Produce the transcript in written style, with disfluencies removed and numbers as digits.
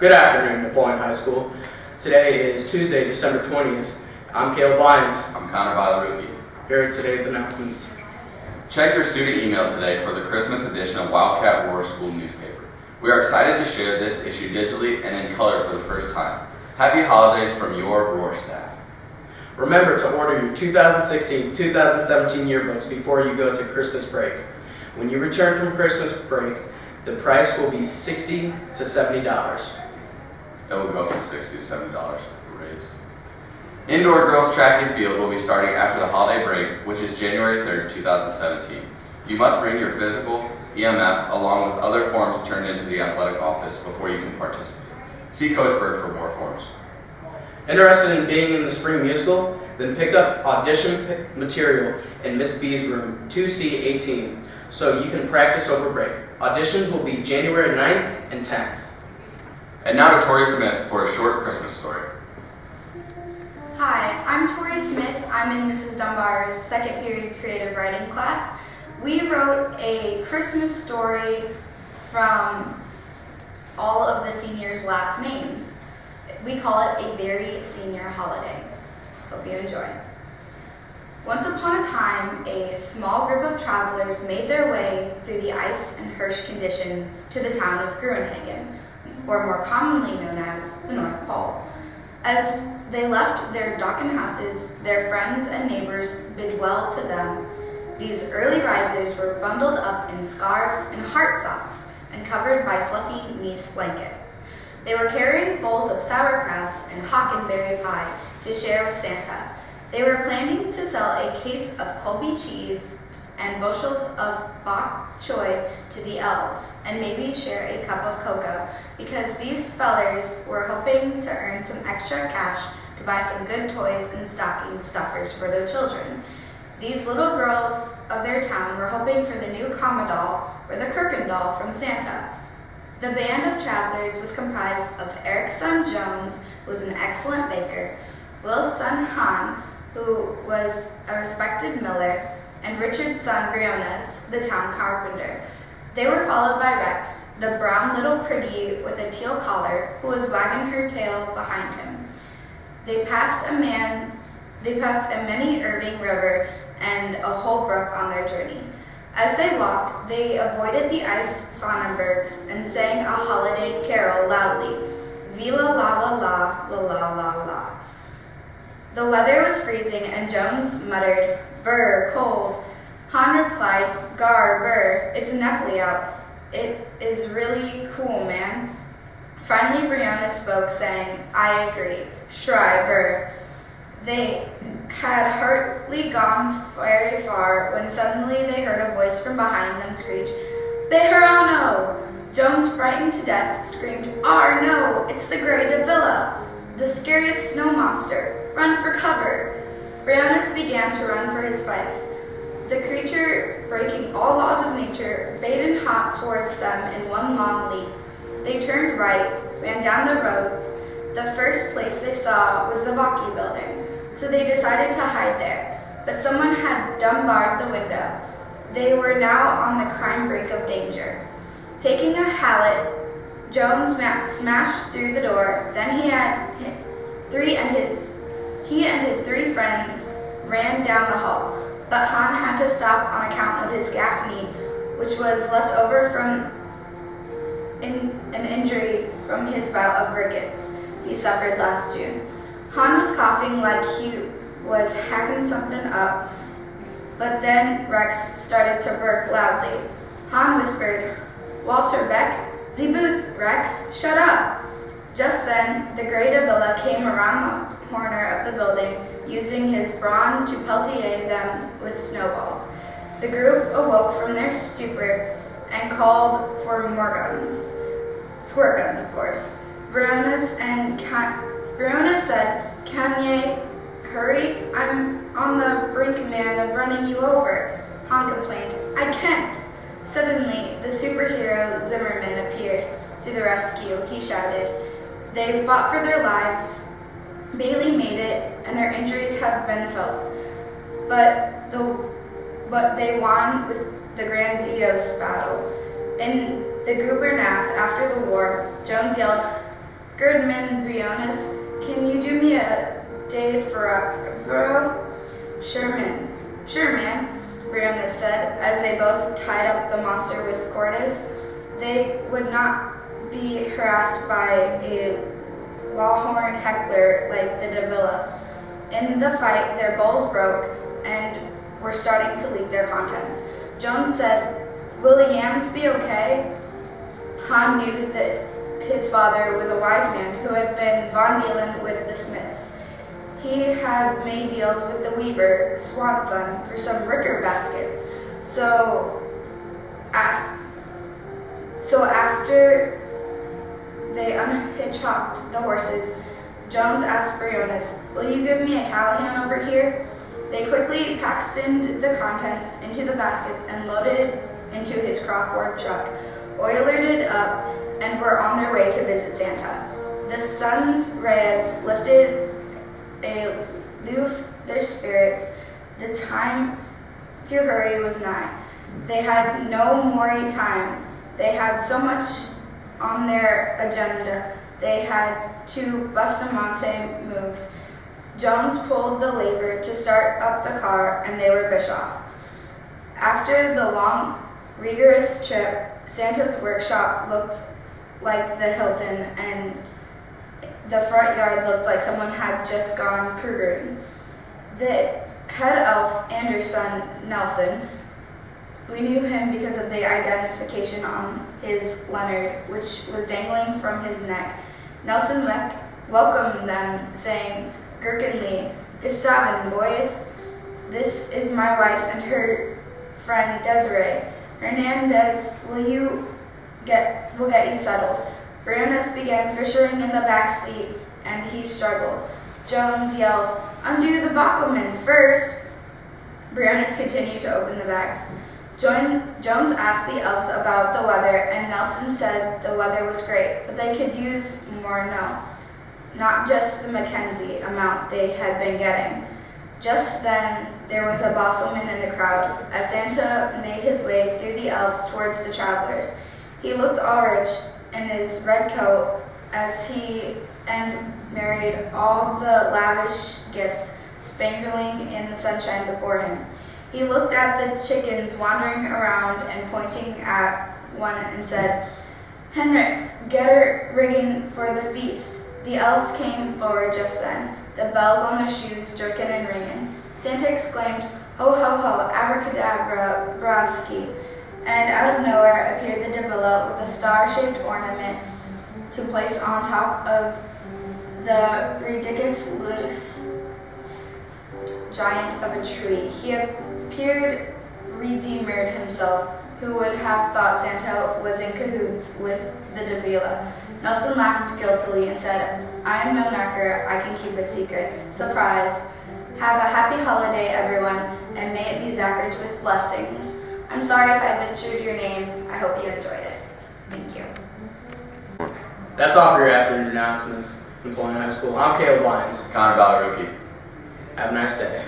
Good afternoon, Napoleon High School. Today is Tuesday, December 20th. I'm Caleb Lyons. I'm Connor Bileruki. Here are today's announcements. Check your student email today for the Christmas edition of Wildcat Roar School newspaper. We are excited to share this issue digitally and in color for the first time. Happy holidays from your Roar staff. Remember to order your 2016-2017 yearbooks before you go to Christmas break. When you return from Christmas break, the price will be $60 to $70. It will go from $60 to $70 raise. Indoor girls track and field will be starting after the holiday break, which is January 3rd, 2017. You must bring your physical, EMF, along with other forms turned into the athletic office before you can participate. See Coach Berg for more forms. Interested in being in the spring musical? Then pick up audition material in Miss B's room 2C18 so you can practice over break. Auditions will be January 9th and 10th. And now to Tori Smith for a short Christmas story. Hi, I'm Tori Smith. I'm in Mrs. Dunbar's second period creative writing class. We wrote a Christmas story from all of the seniors' last names. We call it A Very Senior Holiday. Hope you enjoy. Once upon a time, a small group of travelers made their way through the ice and harsh conditions to the town of Gruenhagen, or more commonly known as the North Pole. As they left their darkened houses, their friends and neighbors bid well to them. These early risers were bundled up in scarves and heart socks and covered by fluffy Nice blankets. They were carrying bowls of sauerkraut and hockenberry pie to share with Santa. They were planning to sell a case of Colby cheese and bushels of bok choy to the elves, and maybe share a cup of cocoa, because these fellers were hoping to earn some extra cash to buy some good toys and stocking stuffers for their children. These little girls of their town were hoping for the new Commodore or the Kirkendall from Santa. The band of travelers was comprised of Eric's son Jones, who was an excellent baker, Will's son Han, who was a respected miller, and Richard's son Briones, the town carpenter. They were followed by Rex, the brown little Criggy with a teal collar, who was wagging her tail behind him. They passed a many Irving River and a whole brook on their journey. As they walked, they avoided the ice Sonnenbergs and sang a holiday carol loudly, Vila la la la la la la la. The weather was freezing, and Jones muttered, "Brr, cold." Han replied, "Gar, brr, it's Nepally out. It is really cool, man." Finally, Briones spoke, saying, "I agree. Shry, brr." They had hardly gone very far when suddenly they heard a voice from behind them screech, "Bejarano!" Jones, frightened to death, screamed, "Ar, no, it's the Grey Davila, the scariest snow monster. Run for cover." Briones began to run for his fife. The creature, breaking all laws of nature, bade and hopped towards them in one long leap. They turned right, ran down the roads. The first place they saw was the Vaki building, so they decided to hide there. But someone had dumbarred the window. They were now on the crime brink of danger. Taking a hallet, Jones smashed through the door. Then he and his three friends ran down the hall, but Han had to stop on account of his gaffney, which was left over from an injury from his bout of rickets he suffered last June. Han was coughing like he was hacking something up, but then Rex started to bark loudly. Han whispered, "Walter Beck, ze booth, Rex, shut up." Just then, the Grey Davila came around the corner of the building, using his brawn to peltier them with snowballs. The group awoke from their stupor and called for more guns. Squirt guns, of course. Briones said, "Can ye hurry? I'm on the brink, man, of running you over." Han complained, "I can't." Suddenly, the superhero Zimmerman appeared to the rescue. He shouted. They fought for their lives. Bailey made it, and their injuries have been felt. But they won with the grandiose battle. In the Gubernath after the war, Jones yelled, Girdman Briones, can you do me a De Ferro? Sure, man, Briones said, as they both tied up the monster with cordes. They would not be harassed by a law-horned heckler like the Davila. In the fight, their bowls broke and were starting to leak their contents. Jones said, "Will the yams be okay?" Han knew that his father was a wise man who had been von dealing with the Smiths. He had made deals with the weaver, Swanson, for some ricker baskets. So after they unhitched the horses, Jones asked Briones, "Will you give me a Callahan over here?" They quickly packed the contents into the baskets and loaded into his Crawford truck, oilered it up, and were on their way to visit Santa. The sons Reyes lifted aloof their spirits. The time to hurry was nigh. They had no more time. They had so much on their agenda. They had 2 Bustamante moves. Jones pulled the lever to start up the car, and they were Bischoff. After the long, rigorous trip, Santa's workshop looked like the Hilton, and the front yard looked like someone had just gone Krugering. The head elf, Anderson Nelson, we knew him because of the identification on his Leonard, which was dangling from his neck. Nelson welcomed them, saying, "Gherkinly, Gustavin, boys. This is my wife and her friend Desiree. Hernandez will get you settled." Briones began fishing in the back seat, and he struggled. Jones yelled, "Undo the Bachman first!" Briones continued to open the bags. Jones asked the elves about the weather, and Nelson said the weather was great, but they could use more not just the Mackenzie amount they had been getting. Just then, there was a bustlement in the crowd as Santa made his way through the elves towards the travelers. He looked all rich in his red coat as he married all the lavish gifts spangling in the sunshine before him. He looked at the chickens wandering around and pointing at one and said, "Henrix, get her rigging for the feast." The elves came forward just then, the bells on their shoes jerking and ringing. Santa exclaimed, "Ho, ho, ho, abracadabra, browski," and out of nowhere appeared the Davila with a star-shaped ornament to place on top of the ridiculous giant of a tree. He appeared Redeemer himself, who would have thought Santa was in cahoots with the Davila. Nelson laughed guiltily and said, "I am no narker, I can keep a secret. Surprise. Have a happy holiday, everyone, and may it be Zachards with blessings. I'm sorry if I butchered your name. I hope you enjoyed it. Thank you." That's all for your afternoon announcements. Napoleon High School. I'm Caleb Lyons. Connor Balaruki. Have a nice day.